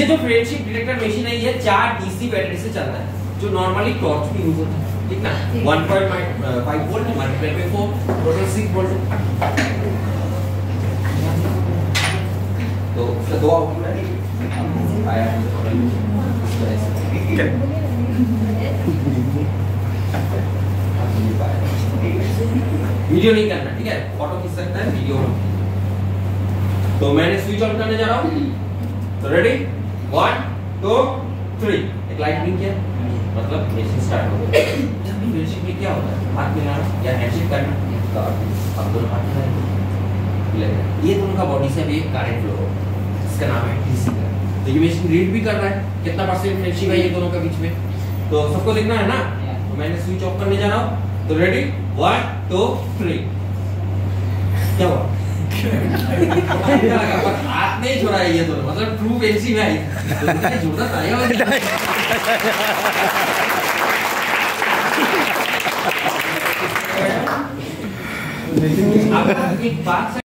ये जो friendship detector machine है ये 4 डीसी बैटरी से चलता है, जो नॉर्मली टॉर्च में यूज होता है, ठीक ना। 1.5 volt multiply by 4 total 6 volt. तो दो आउटपुट है आया वीडियो नहीं करना, ठीक है, फोटो खींच सकता है, वीडियो नहीं। तो मैंने स्विच ऑन करने जा रहा हूँ, तो रेडी 1 2 3 एक लाइट ब्लिंक किया, मतलब मशीन स्टार्ट हो गई। जब भी म्यूजिक में क्या होता है, हाथ मिलाना या हैंडशेक करना, तो अब दोनों हाथ मिलाएंगे, ये दोनों का बॉडी से अभी एक करंट फ्लो हो, इसका नाम है डीसी का। तो ये मशीन रीड भी कर रहा है कितना परसेंट फ्रेंडशिप है ये दोनों के बीच में, तो सबको देखना है ना। तो मैंने स्विच ऑफ करने जा रहा हूँ, तो रेडी 1 2 3 क्या हुआ? हाथ नहीं छोड़ा है ये दोनों, मतलब ट्रू फ्रेंडशिप है, जोरदार तालियां बजाओ। एक बात